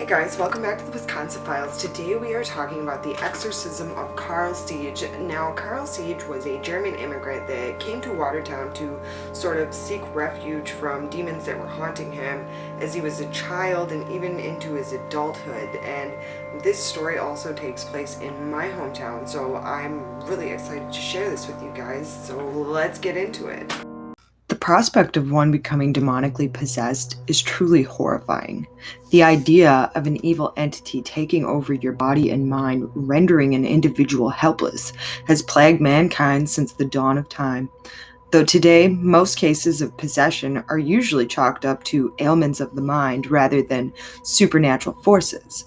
guys, welcome back to the Wisconsin Files. Today we are talking about the exorcism of Carl Seige. Now, Carl Seige was a German immigrant that came to Watertown to sort of seek refuge from demons that were haunting him as he was a child and even into his adulthood. And this story also takes place in my hometown, so I'm really excited to share this with you guys. So let's get into it. The prospect of one becoming demonically possessed is truly horrifying. The idea of an evil entity taking over your body and mind, rendering an individual helpless, has plagued mankind since the dawn of time. Though today, most cases of possession are usually chalked up to ailments of the mind rather than supernatural forces.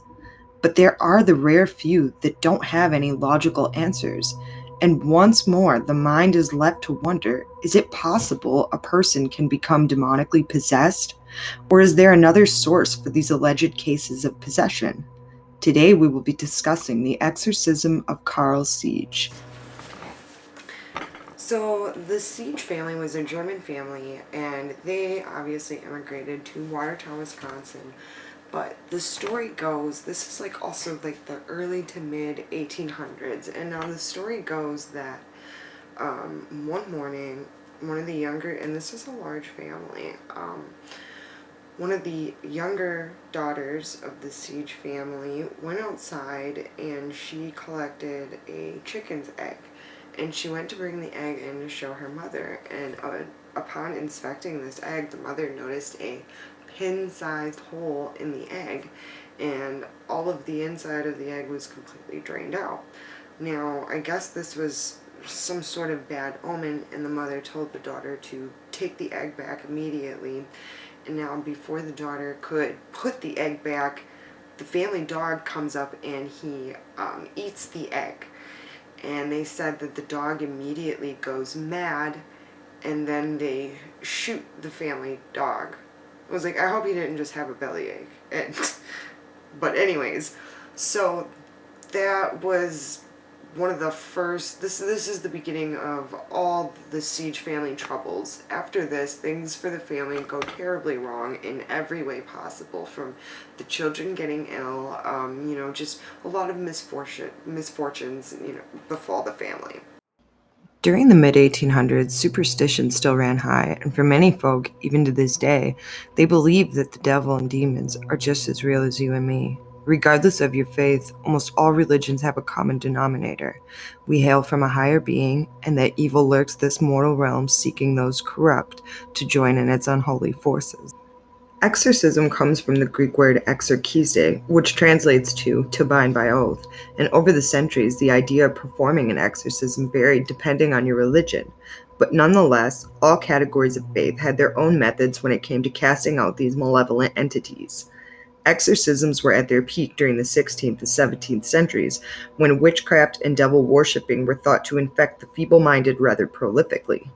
But there are the rare few that don't have any logical answers. And once more, the mind is left to wonder, is it possible a person can become demonically possessed? Or is there another source for these alleged cases of possession? Today we will be discussing the exorcism of Carl Seige. So the Seige family was a German family, and they obviously immigrated to Watertown, Wisconsin. But the story goes, this is like also like the early to mid 1800s, and now the story goes that one morning, one of the younger, and this is a large family, one of the younger daughters of the Seige family went outside and she collected a chicken's egg. And she went to bring the egg in to show her mother. And upon inspecting this egg, the mother noticed a pin-sized hole in the egg. And all of the inside of the egg was completely drained out. Now, I guess this was some sort of bad omen, and the mother told the daughter to take the egg back immediately. And now, before the daughter could put the egg back, the family dog comes up and he eats the egg. And they said that the dog immediately goes mad, and then they shoot the family dog. I was like, I hope he didn't just have a bellyache. But anyways, so that was one of the first, this is the beginning of all the Seige family troubles. After this, things for the family go terribly wrong in every way possible, from the children getting ill, just a lot of misfortunes, befall the family. During the mid-1800s, superstition still ran high, and for many folk, even to this day, they believe that the devil and demons are just as real as you and me. Regardless of your faith, almost all religions have a common denominator. We hail from a higher being, and that evil lurks this mortal realm seeking those corrupt to join in its unholy forces. Exorcism comes from the Greek word exorcise, which translates to bind by oath, and over the centuries the idea of performing an exorcism varied depending on your religion. But nonetheless, all categories of faith had their own methods when it came to casting out these malevolent entities. Exorcisms were at their peak during the 16th and 17th centuries, when witchcraft and devil worshipping were thought to infect the feeble-minded rather prolifically.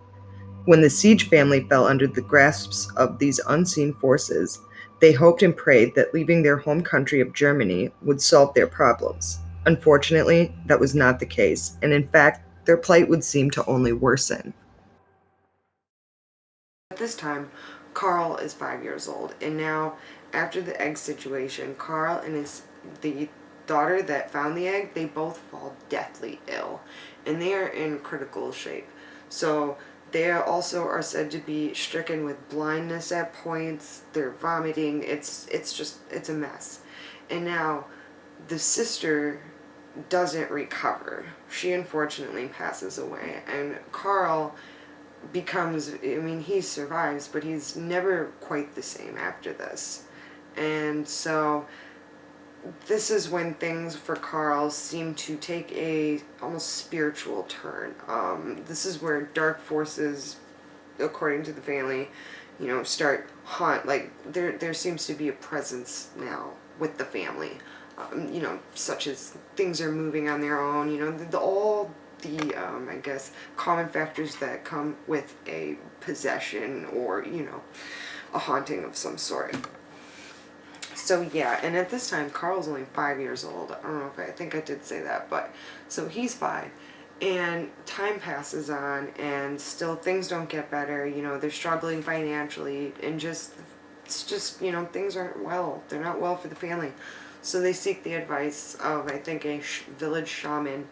When the Seige family fell under the grasps of these unseen forces, they hoped and prayed that leaving their home country of Germany would solve their problems. Unfortunately, that was not the case, and in fact, their plight would seem to only worsen. At this time, Carl is 5 years old, and now, after the egg situation, Carl and the daughter that found the egg, they both fall deathly ill, and they are in critical shape. So they also are said to be stricken with blindness at points. They're vomiting. It's a mess. And now the sister doesn't recover. She unfortunately passes away, and Carl he survives, but he's never quite the same after this. And so this is when things for Carl seem to take a almost spiritual turn. This is where dark forces, according to the family, start like there seems to be a presence now with the family. Such as things are moving on their own. All the I guess common factors that come with a possession or a haunting of some sort. So yeah, and at this time, Carl's only 5 years old. I don't know if I think I did say that, but so he's 5. And time passes on, and still things don't get better. They're struggling financially, and just it's just, things aren't well. They're not well for the family. So they seek the advice of, I think, a village shaman,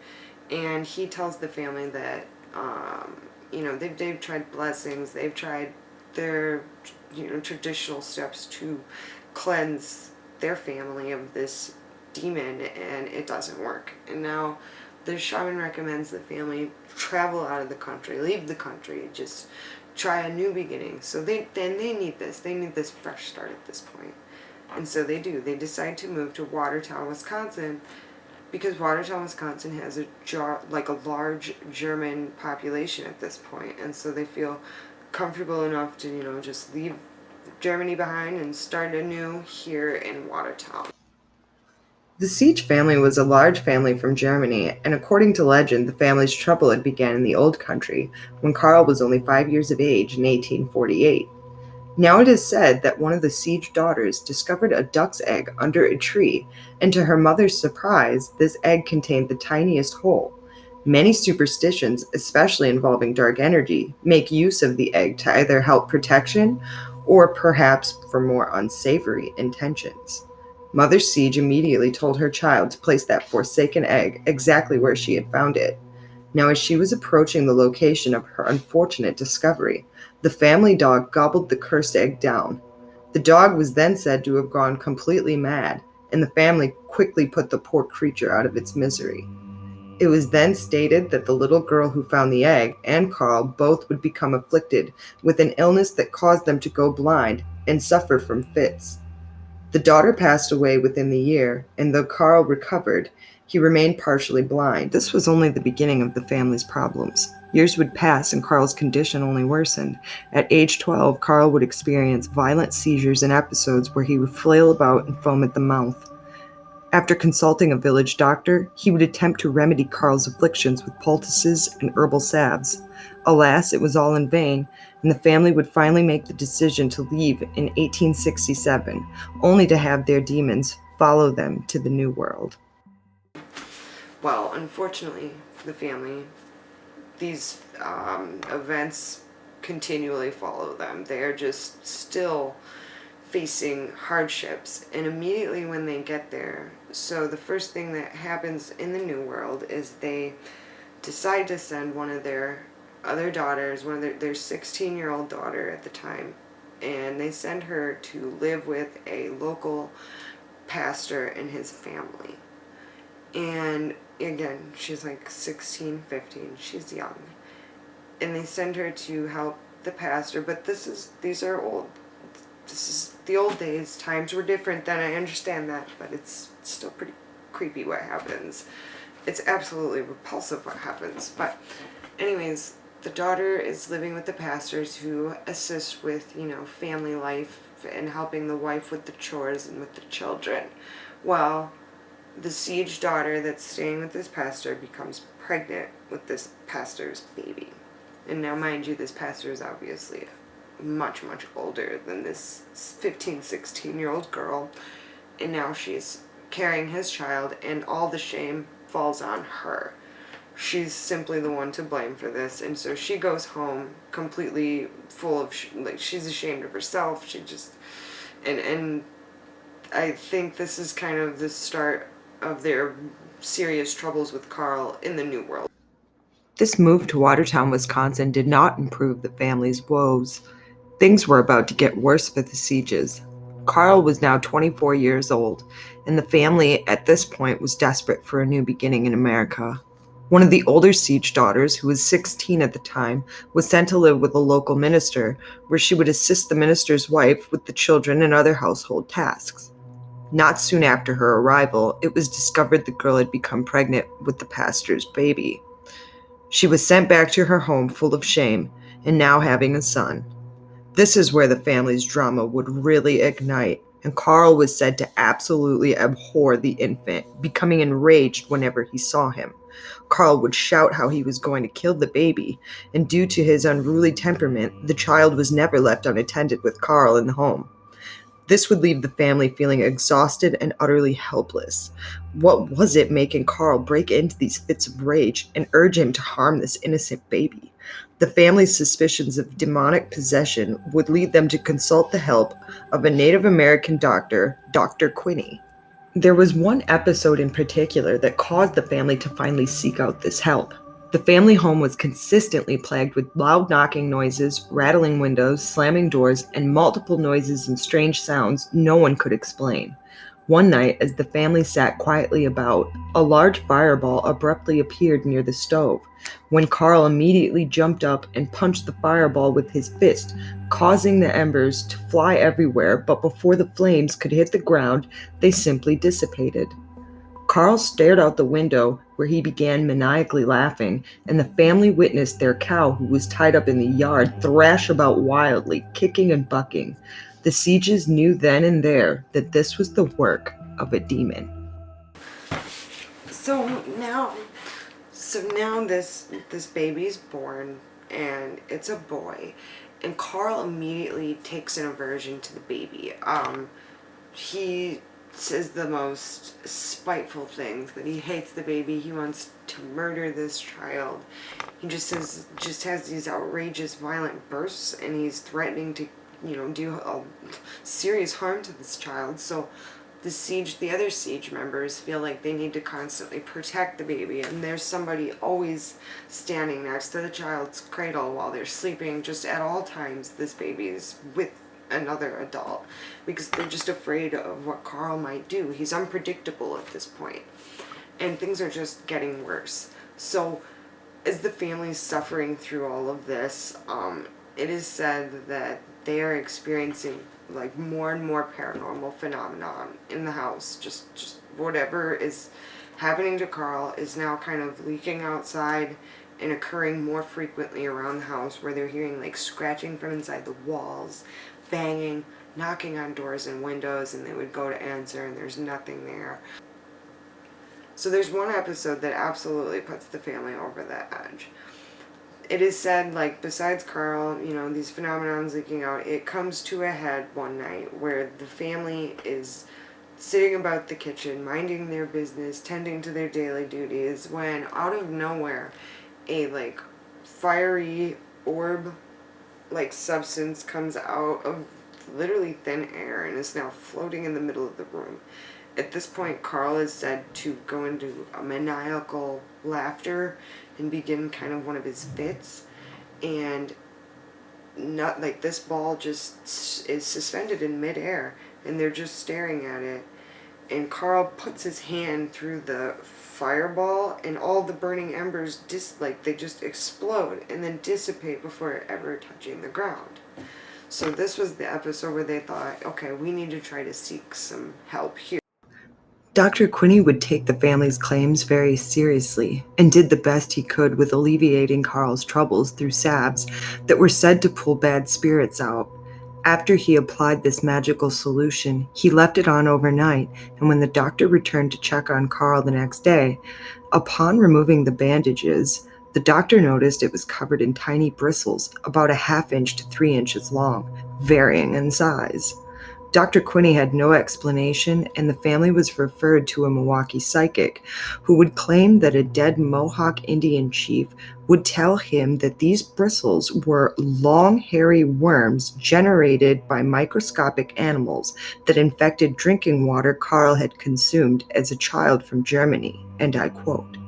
and he tells the family that, they've tried blessings, they've tried their, traditional steps to cleanse their family of this demon, and it doesn't work. And now the shaman recommends the family travel out of the country, leave the country, just try a new beginning. So they need this. They need this fresh start at this point. And so they do. They decide to move to Watertown, Wisconsin, because Watertown, Wisconsin has a large German population at this point, and so they feel comfortable enough to, just leave Germany behind and start anew here in Watertown. The Seige family was a large family from Germany, and according to legend, the family's trouble had begun in the Old Country when Karl was only 5 years of age in 1848. Now it is said that one of the Seige daughters discovered a duck's egg under a tree, and to her mother's surprise, this egg contained the tiniest hole. Many superstitions, especially involving dark energy, make use of the egg to either help protection or perhaps for more unsavory intentions. Mother Seige immediately told her child to place that forsaken egg exactly where she had found it. Now, as she was approaching the location of her unfortunate discovery, the family dog gobbled the cursed egg down. The dog was then said to have gone completely mad, and the family quickly put the poor creature out of its misery. It was then stated that the little girl who found the egg and Carl both would become afflicted with an illness that caused them to go blind and suffer from fits. The daughter passed away within the year, and though Carl recovered, he remained partially blind. This was only the beginning of the family's problems. Years would pass and Carl's condition only worsened. At age 12, Carl would experience violent seizures and episodes where he would flail about and foam at the mouth. After consulting a village doctor, he would attempt to remedy Carl's afflictions with poultices and herbal salves. Alas, it was all in vain, and the family would finally make the decision to leave in 1867, only to have their demons follow them to the New World. Well, unfortunately for the family, these events continually follow them. They are just still facing hardships, and immediately when they get there, so the first thing that happens in the New World is they decide to send one of their other daughters, one of their 16-year-old daughter at the time, and they send her to live with a local pastor and his family. And again, she's like 16, 15, she's young. And they send her to help the pastor, but these are old. This is the old days. Times were different then, I understand that, but it's still pretty creepy what happens. It's absolutely repulsive what happens. But anyways, the daughter is living with the pastors who assist with, family life and helping the wife with the chores and with the children. Well, the Seige daughter that's staying with this pastor becomes pregnant with this pastor's baby. And now, mind you, this pastor is obviously much, much older than this 15, 16-year-old girl. And now she's carrying his child, and all the shame falls on her. She's simply the one to blame for this, and so she goes home completely full of, she's ashamed of herself. She just, and I think this is kind of the start of their serious troubles with Carl in the New World. This move to Watertown, Wisconsin did not improve the family's woes. Things were about to get worse for the Seiges. Carl was now 24 years old, and the family at this point was desperate for a new beginning in America. One of the older Seige daughters, who was 16 at the time, was sent to live with a local minister, where she would assist the minister's wife with the children and other household tasks. Not soon after her arrival, it was discovered the girl had become pregnant with the pastor's baby. She was sent back to her home full of shame, and now having a son. This is where the family's drama would really ignite, and Carl was said to absolutely abhor the infant, becoming enraged whenever he saw him. Carl would shout how he was going to kill the baby, and due to his unruly temperament, the child was never left unattended with Carl in the home. This would leave the family feeling exhausted and utterly helpless. What was it making Carl break into these fits of rage and urge him to harm this innocent baby? The family's suspicions of demonic possession would lead them to consult the help of a Native American doctor, Dr. Quinney. There was one episode in particular that caused the family to finally seek out this help. The family home was consistently plagued with loud knocking noises, rattling windows, slamming doors, and multiple noises and strange sounds no one could explain. One night, as the family sat quietly about, a large fireball abruptly appeared near the stove. When Carl immediately jumped up and punched the fireball with his fist, causing the embers to fly everywhere, but before the flames could hit the ground, they simply dissipated. Carl stared out the window, where he began maniacally laughing, and the family witnessed their cow, who was tied up in the yard, thrash about wildly, kicking and bucking. The Seiges knew then and there that this was the work of a demon. So now, this baby's born, and it's a boy, and Carl immediately takes an aversion to the baby. He says the most spiteful things, that he hates the baby, he wants to murder this child. He just has these outrageous violent bursts, and he's threatening to, do serious harm to this child. So the other Seige members feel like they need to constantly protect the baby, and there's somebody always standing next to the child's cradle while they're sleeping. Just at all times, this baby's with another adult, because they're just afraid of what Carl might do. He's unpredictable at this point, and things are just getting worse. So as the family's suffering through all of this, it is said that they are experiencing like more and more paranormal phenomenon in the house. Just whatever is happening to Carl is now kind of leaking outside and occurring more frequently around the house, where they're hearing like scratching from inside the walls, banging, knocking on doors and windows, and they would go to answer and there's nothing there. So there's one episode that absolutely puts the family over the edge. It is said, like, besides Carl, these phenomenons leaking out, it comes to a head one night where the family is sitting about the kitchen, minding their business, tending to their daily duties, when out of nowhere, a, like, fiery orb, like, substance comes out of literally thin air and is now floating in the middle of the room. At this point, Carl is said to go into a maniacal laughter and begin kind of one of his fits, and not like this ball just is suspended in midair, and they're just staring at it. And Carl puts his hand through the fireball, and all the burning embers they just explode and then dissipate before ever touching the ground. So this was the episode where they thought, okay, we need to try to seek some help here. Dr. Quinney would take the family's claims very seriously and did the best he could with alleviating Carl's troubles through salves that were said to pull bad spirits out. After he applied this magical solution, he left it on overnight, and when the doctor returned to check on Carl the next day, upon removing the bandages, the doctor noticed it was covered in tiny bristles, about a half-inch to 3 inches long, varying in size. Dr. Quinney had no explanation, and the family was referred to a Milwaukee psychic, who would claim that a dead Mohawk Indian chief would tell him that these bristles were long, hairy worms generated by microscopic animals that infected drinking water Carl had consumed as a child from Germany, and I quote.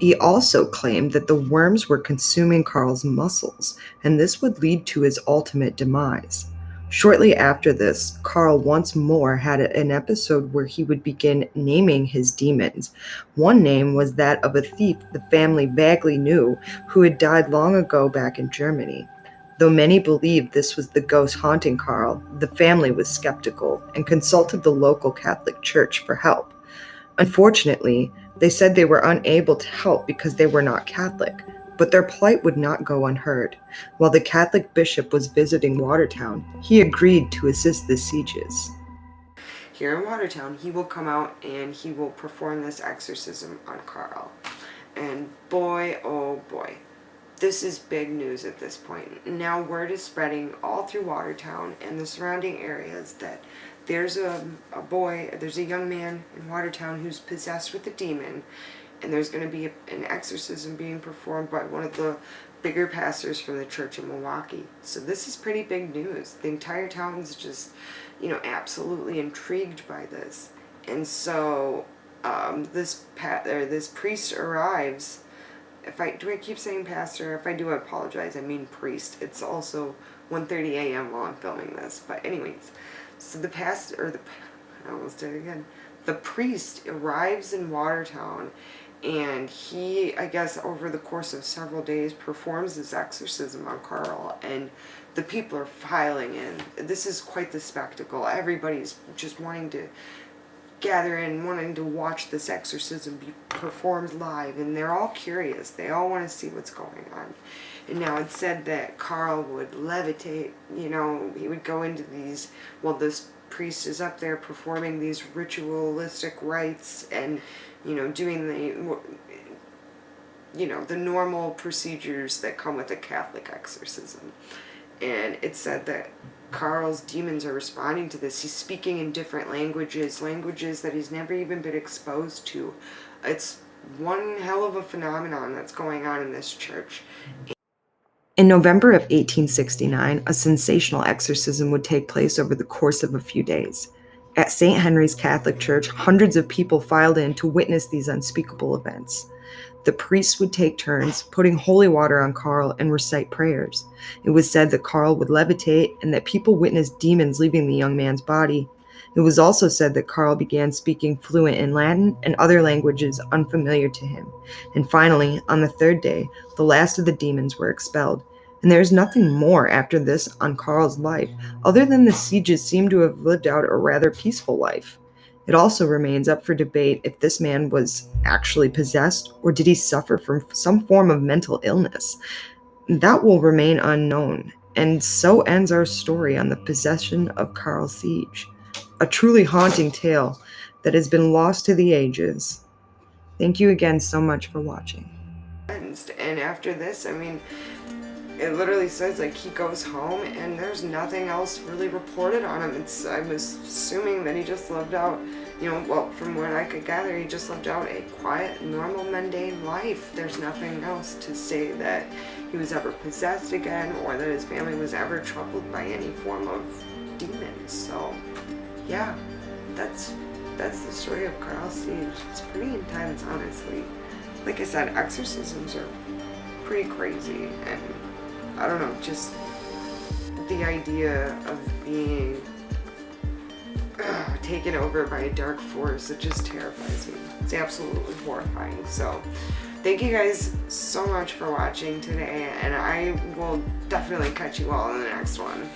He also claimed that the worms were consuming Carl's muscles, and this would lead to his ultimate demise. Shortly after this, Carl once more had an episode where he would begin naming his demons. One name was that of a thief the family vaguely knew, who had died long ago back in Germany. Though many believed this was the ghost haunting Carl, the family was skeptical and consulted the local Catholic Church for help. Unfortunately, they said they were unable to help because they were not Catholic, but their plight would not go unheard. While the Catholic bishop was visiting Watertown, he agreed to assist the Seiges. Here in Watertown, he will come out and he will perform this exorcism on Carl. And boy, oh boy, this is big news at this point. Now word is spreading all through Watertown and the surrounding areas that there's a young man in Watertown who's possessed with a demon, and there's going to be an exorcism being performed by one of the bigger pastors from the church in Milwaukee. So this is pretty big news. The entire town's just, absolutely intrigued by this. And so this priest arrives. Do I keep saying pastor? If I do, I apologize. I mean priest. It's also 1:30 a.m. while I'm filming this. But anyways, so I almost did it again. The priest arrives in Watertown, and he, I guess, over the course of several days, performs this exorcism on Carl, and the people are filing in. This is quite the spectacle. Everybody's just wanting to gather in, wanting to watch this exorcism be performed live, and they're all curious. They all want to see what's going on. And now it's said that Carl would levitate, he would go into these, this priest is up there performing these ritualistic rites and, doing the normal procedures that come with a Catholic exorcism. And it's said that Carl's demons are responding to this. He's speaking in different languages that he's never even been exposed to. It's one hell of a phenomenon that's going on in this church. In November of 1869, a sensational exorcism would take place over the course of a few days. At St. Henry's Catholic Church, hundreds of people filed in to witness these unspeakable events. The priests would take turns putting holy water on Carl and recite prayers. It was said that Carl would levitate and that people witnessed demons leaving the young man's body. It was also said that Carl began speaking fluent in Latin and other languages unfamiliar to him. And finally, on the third day, the last of the demons were expelled. And there is nothing more after this on Carl's life, other than the Seiges seem to have lived out a rather peaceful life. It also remains up for debate if this man was actually possessed or did he suffer from some form of mental illness. That will remain unknown. And so ends our story on the possession of Carl Seige, a truly haunting tale that has been lost to the ages. Thank you again so much for watching. And after this, it literally says he goes home and there's nothing else really reported on him. I was assuming that he just lived out, from what I could gather, he just lived out a quiet, normal, mundane life. There's nothing else to say that he was ever possessed again or that his family was ever troubled by any form of demons. So, yeah, that's the story of Carl Seige. It's pretty intense, honestly. Like I said, exorcisms are pretty crazy, and I don't know, just the idea of being taken over by a dark force, it just terrifies me. It's absolutely horrifying. So thank you guys so much for watching today, and I will definitely catch you all in the next one.